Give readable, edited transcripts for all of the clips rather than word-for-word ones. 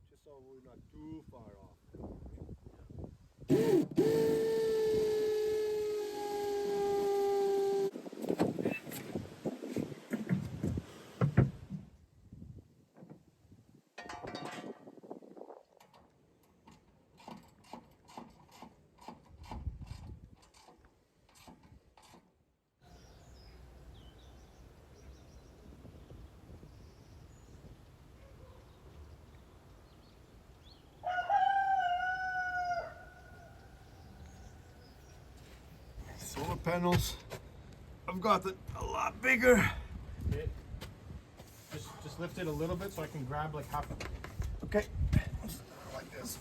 Just so we're not too far off. Solar panels, I've got it a lot bigger. Okay. Just lift it a little bit so I can grab like half. Okay, like this.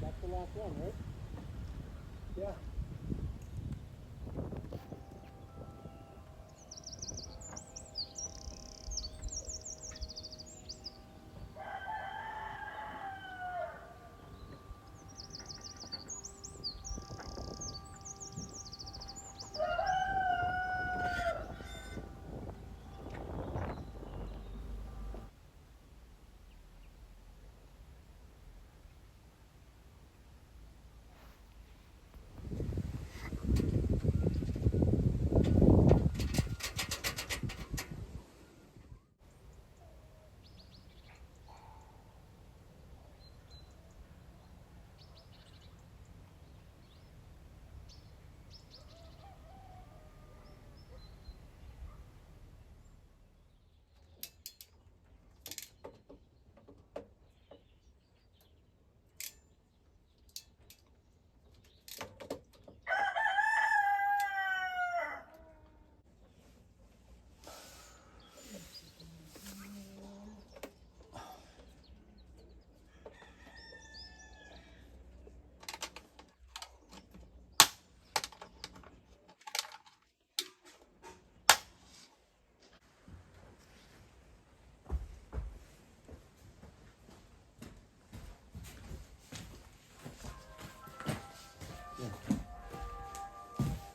That's the last one, right? Yeah.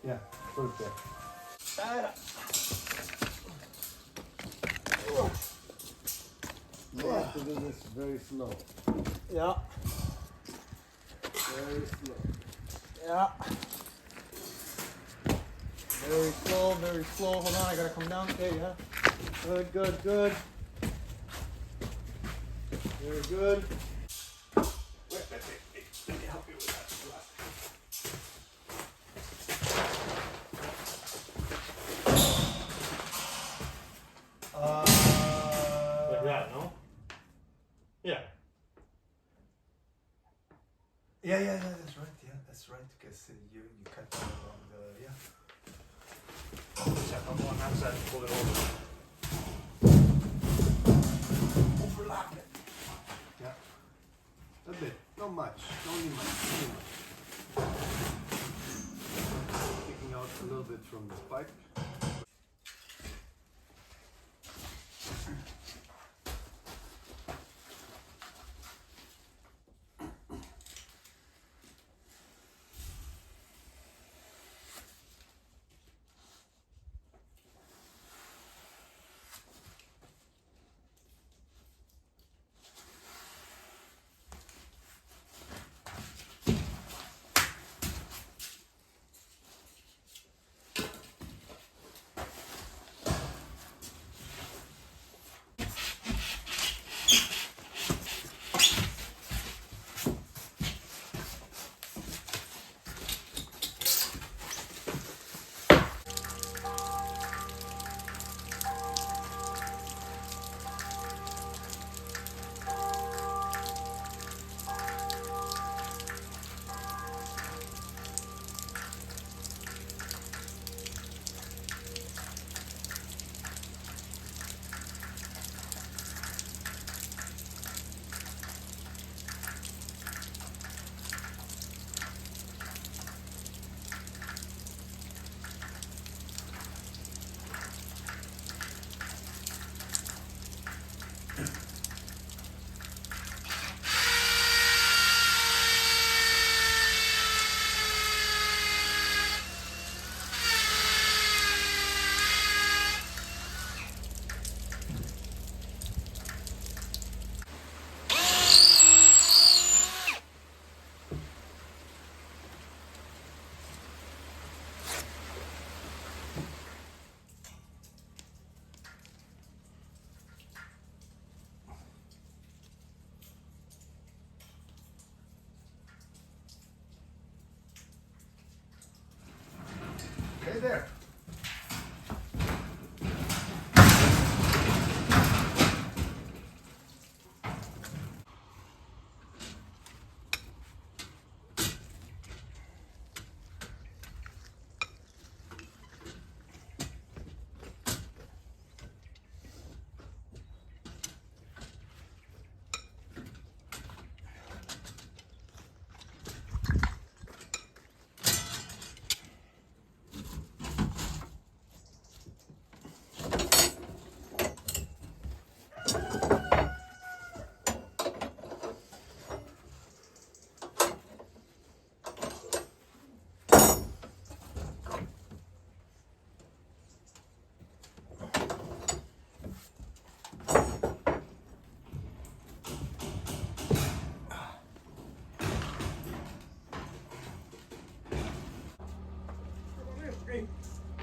Yeah, put it there. You have to do this very slow. Yeah. Very slow. Yeah. Very slow, very slow. Hold on, I gotta come down. Okay, yeah. Good, good, good. Very good. Wait, let me help you with that. Like that, no? Yeah. Yeah, that's right. Yeah, that's right. Because you cut down on the, yeah. Except I'm on that side and pull it over. Overlap it. Yeah. A bit. Not much. Only much. Only much. Taking out a little bit from the pipe. Stay there.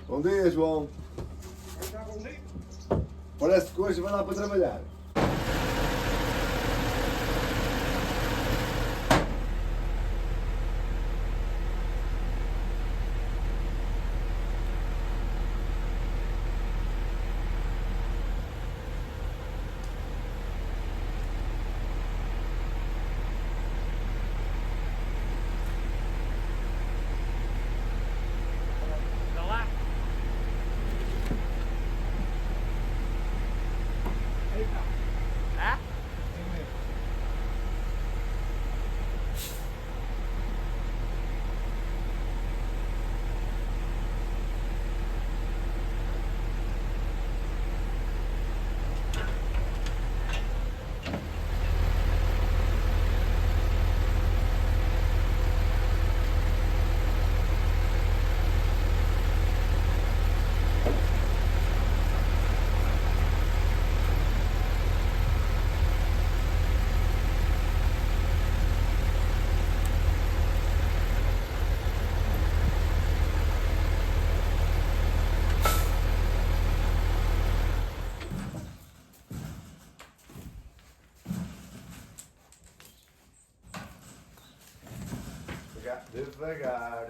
Bom dia, João. Parece que hoje vai lá para trabalhar. Devagar.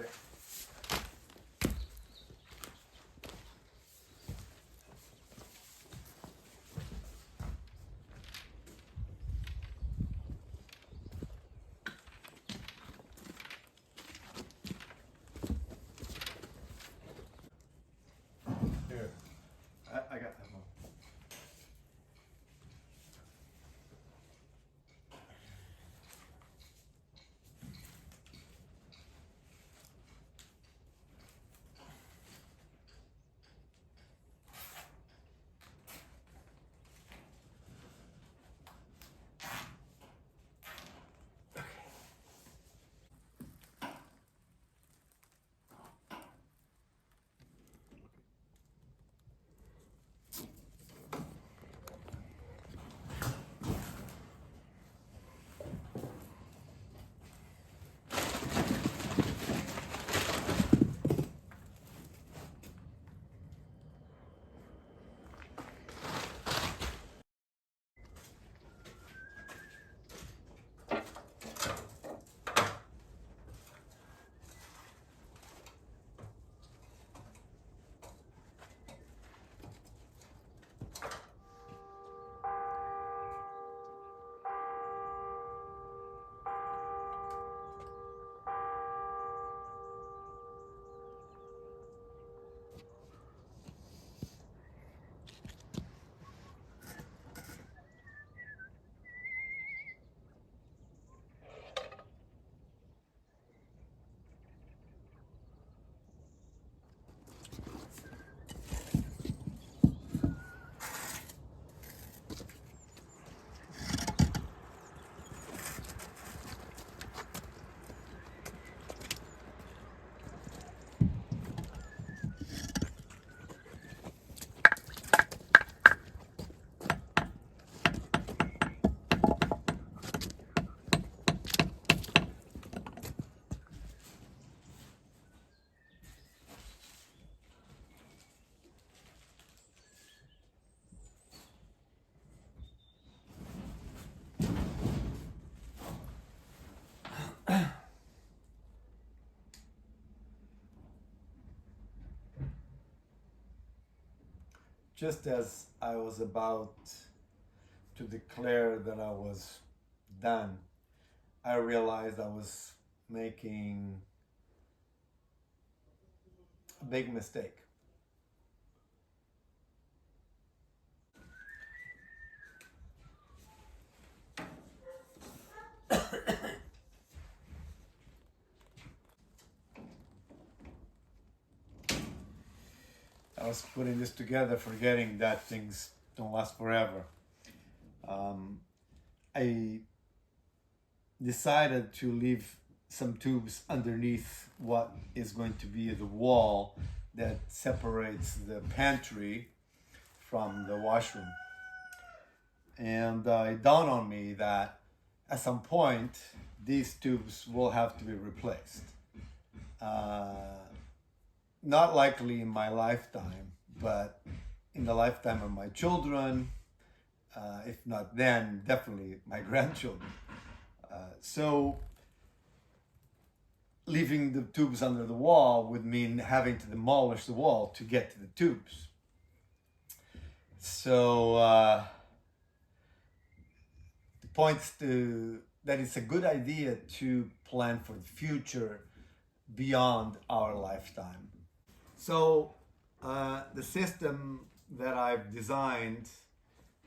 Here, I got that one. just as I was about to declare that I was done, I realized I was making a big mistake. I was putting this together, forgetting that things don't last forever. I decided to leave some tubes underneath what is going to be the wall that separates the pantry from the washroom. And it dawned on me that at some point these tubes will have to be replaced. Not likely in my lifetime, but in the lifetime of my children, if not then, definitely my grandchildren. So leaving the tubes under the wall would mean having to demolish the wall to get to the tubes. So the point is that it's a good idea to plan for the future beyond our lifetime. So the system that I've designed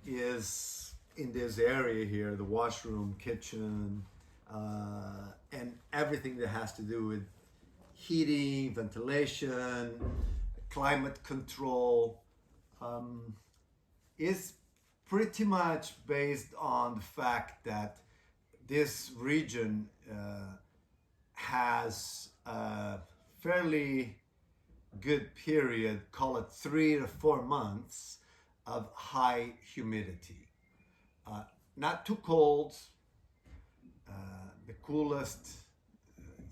is in this area here, the washroom, kitchen, and everything that has to do with heating, ventilation, climate control, is pretty much based on the fact that this region has a fairly good period, call it 3 to 4 months of high humidity. Not too cold. The coolest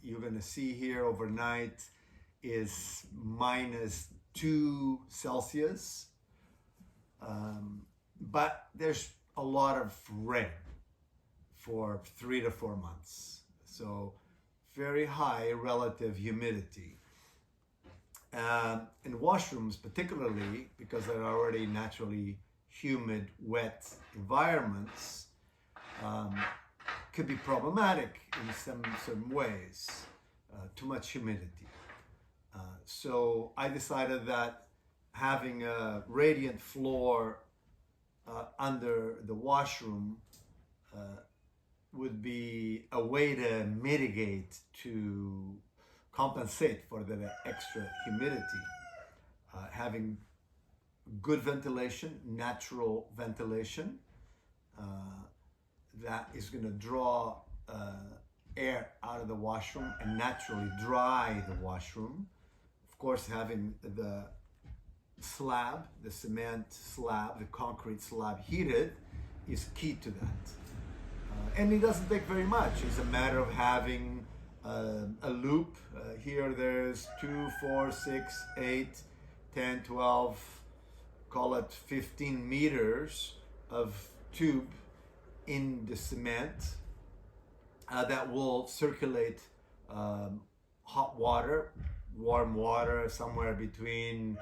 you're gonna see here overnight is -2 Celsius. But there's a lot of rain for 3 to 4 months. So very high relative humidity. And washrooms particularly, because they're already naturally humid, wet environments, could be problematic in some ways, too much humidity. So I decided that having a radiant floor under the washroom would be a way to mitigate, to compensate for the extra humidity. Having good ventilation, natural ventilation, that is going to draw air out of the washroom and naturally dry the washroom. Of course, having the slab, the cement slab, the concrete slab heated is key to that. And it doesn't take very much. It's a matter of having a loop. Here there's 2, 4, 6, 8, 10, 12, call it 15 meters of tube in the cement that will circulate hot water, warm water, somewhere between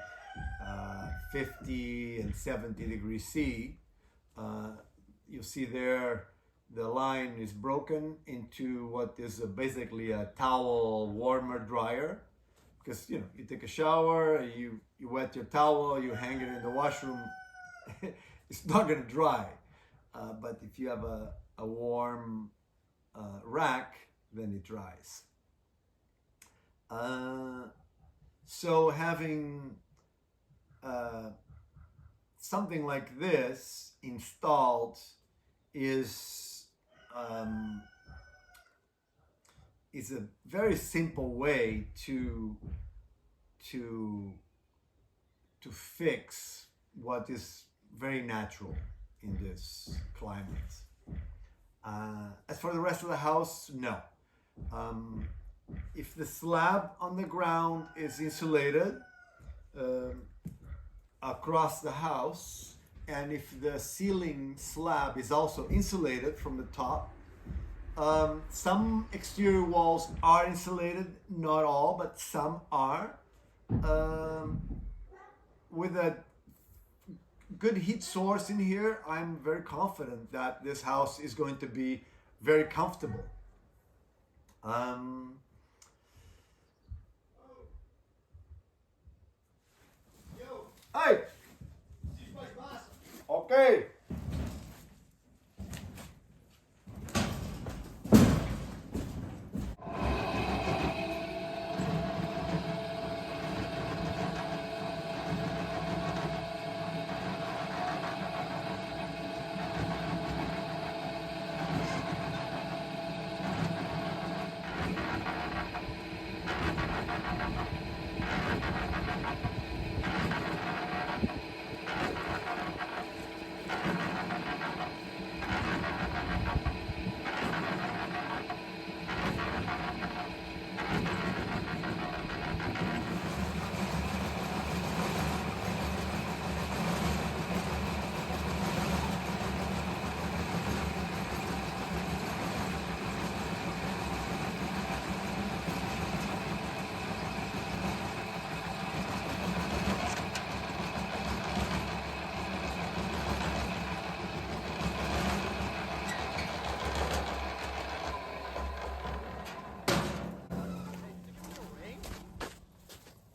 50 and 70 degrees C. You see there the line is broken into what is basically a towel warmer dryer, because you take a shower, you wet your towel, you hang it in the washroom, it's not going to dry. But if you have a warm rack, then it dries. So having something like this installed is a very simple way to fix what is very natural in this climate. As for the rest of the house, no. If the slab on the ground is insulated across the house, and if the ceiling slab is also insulated from the top, some exterior walls are insulated, not all, but some are, with a good heat source in here, I'm very confident that this house is going to be very comfortable. Hey! Okay.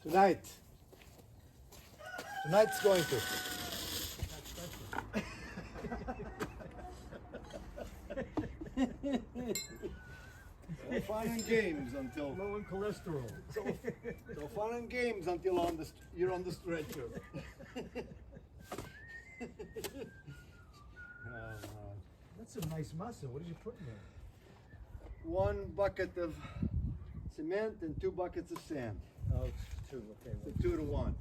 Tonight. Tonight's going to. So fun and games until Low in cholesterol. so fun and games until you're on the stretcher. That's some nice masa. What did you put in there? 1 bucket of cement and 2 buckets of sand. Oh, it's 2. Okay. So 2 to 1.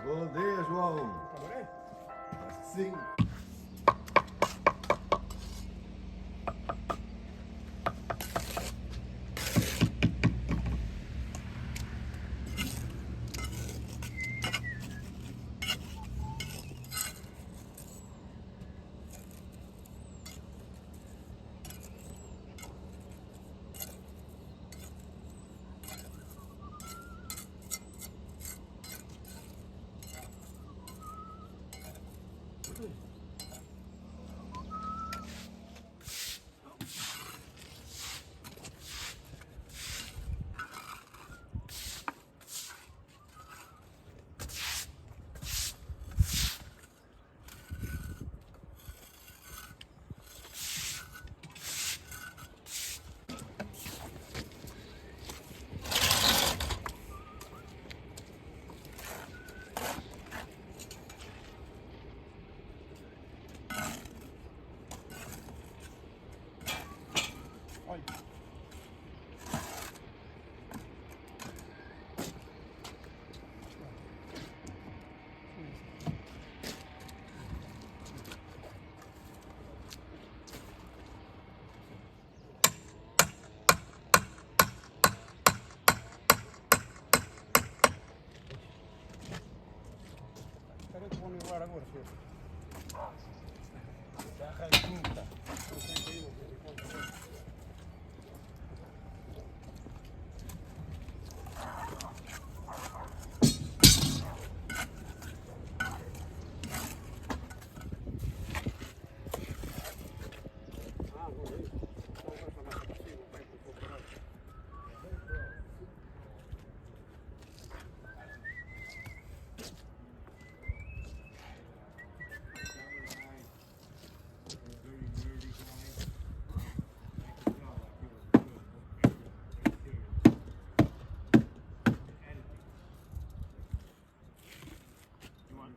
Bom dia, João. Sim. Agora, filho.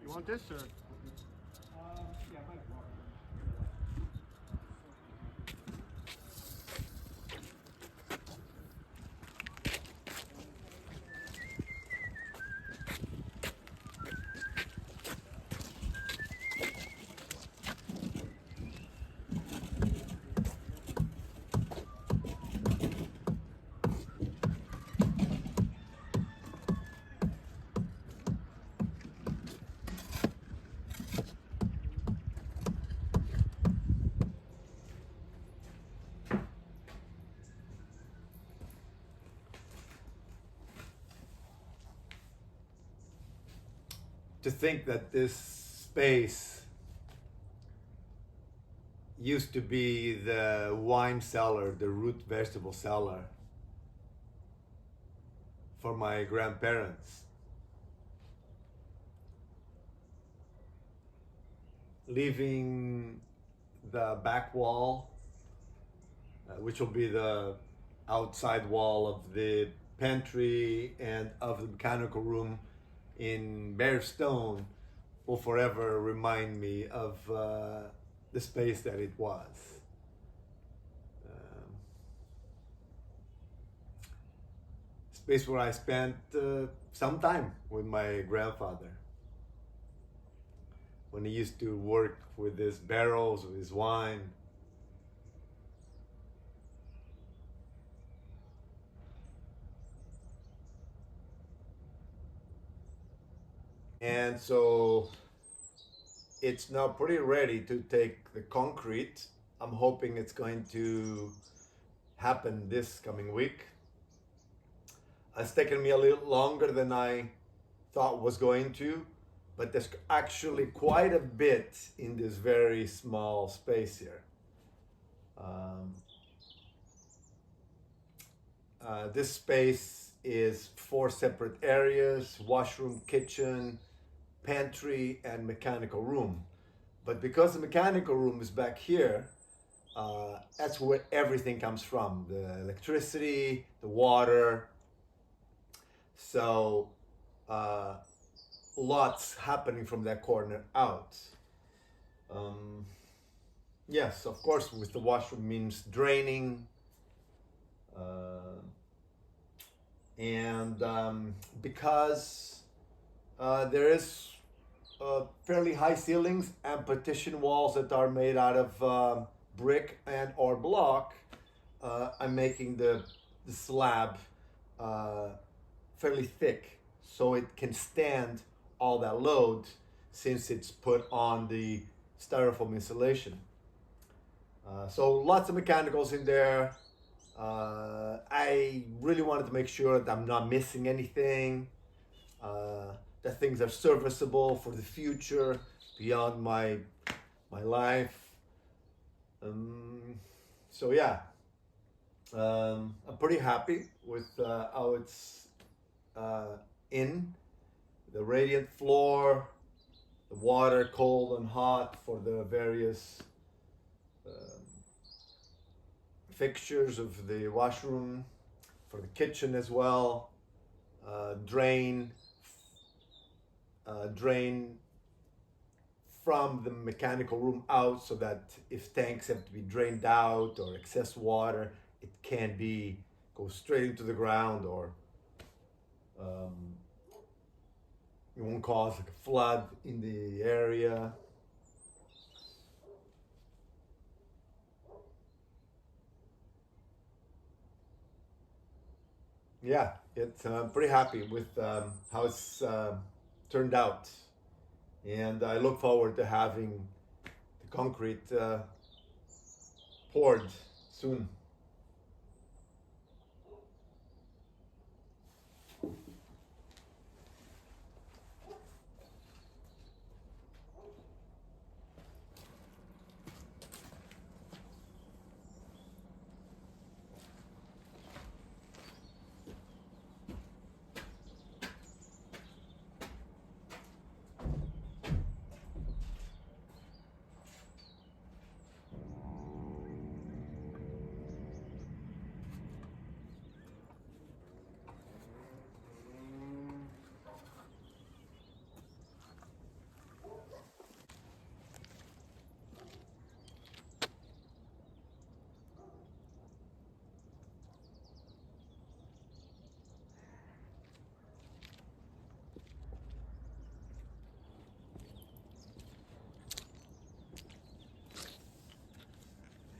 You want this or? To think that this space used to be the wine cellar, the root vegetable cellar for my grandparents. Leaving the back wall, which will be the outside wall of the pantry and of the mechanical room in bare stone, will forever remind me of the space that it was. Space where I spent some time with my grandfather when he used to work with his barrels, with his wine. And so it's now pretty ready to take the concrete. I'm hoping it's going to happen this coming week. It's taken me a little longer than I thought was going to, but there's actually quite a bit in this very small space here. This space is 4 separate areas: washroom, kitchen, pantry, and mechanical room. But because the mechanical room is back here, that's where everything comes from: the electricity, the water. So lots happening from that corner out. Yes, of course, with the washroom means draining. Because there is fairly high ceilings and partition walls that are made out of brick and or block, I'm making the slab fairly thick so it can stand all that load, since it's put on the styrofoam insulation. So lots of mechanicals in there. I really wanted to make sure that I'm not missing anything, that things are serviceable for the future beyond my life. So yeah, I'm pretty happy with how it's in the radiant floor, the water cold and hot for the various fixtures of the washroom, for the kitchen as well. Drain from the mechanical room out, so that if tanks have to be drained out or excess water, it can go straight into the ground, or it won't cause like a flood in the area. Yeah, I'm pretty happy with how it's turned out, and I look forward to having the concrete poured soon.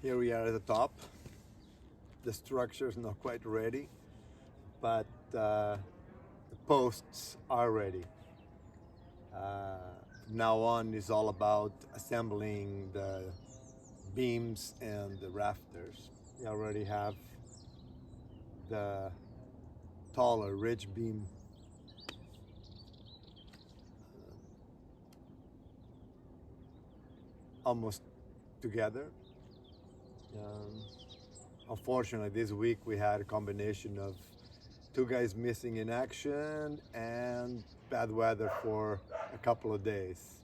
Here we are at the top. The structure is not quite ready, but the posts are ready. Now on is all about assembling the beams and the rafters. We already have the taller ridge beam almost together. Unfortunately, this week we had a combination of 2 guys missing in action and bad weather for a couple of days.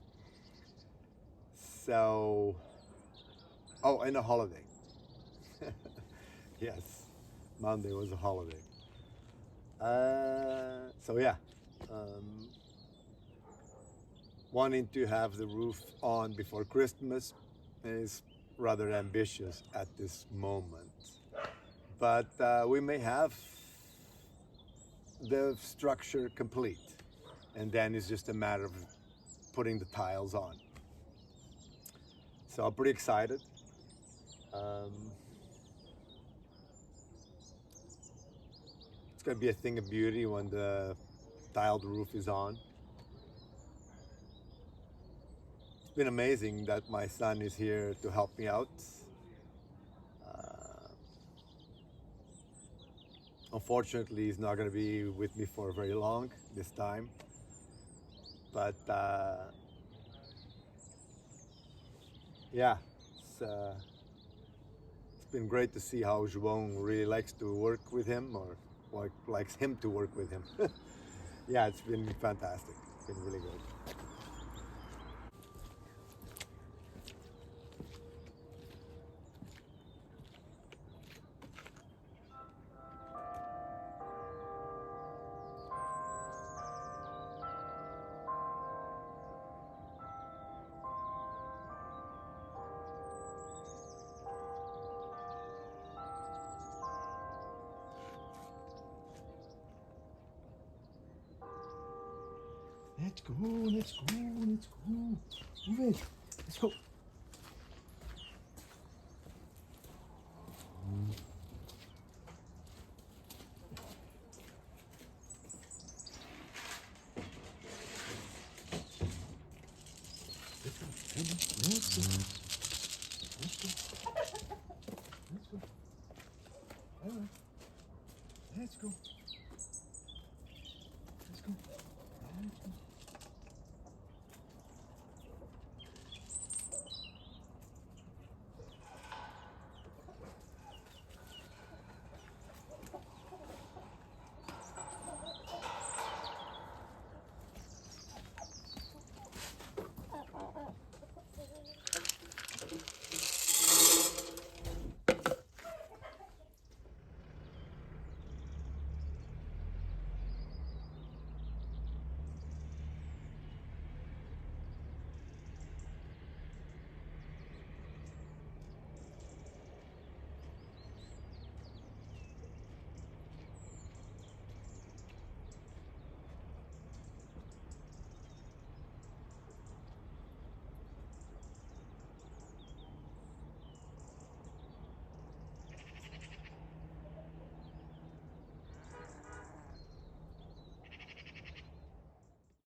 So, oh, and a holiday. Yes, Monday was a holiday. So yeah, wanting to have the roof on before Christmas is rather ambitious at this moment, but we may have the structure complete, and then it's just a matter of putting the tiles on. So I'm pretty excited. It's gonna be a thing of beauty when the tiled roof is on. It's been amazing that my son is here to help me out. Unfortunately, he's not going to be with me for very long this time, but yeah, it's been great to see how João really likes to work with him, or likes him to work with him. Yeah, it's been fantastic. It's been really good. Let's go, let's go, let's go. Move it. Let's go. Let's go. Let's go. Let's go. All right. Let's go.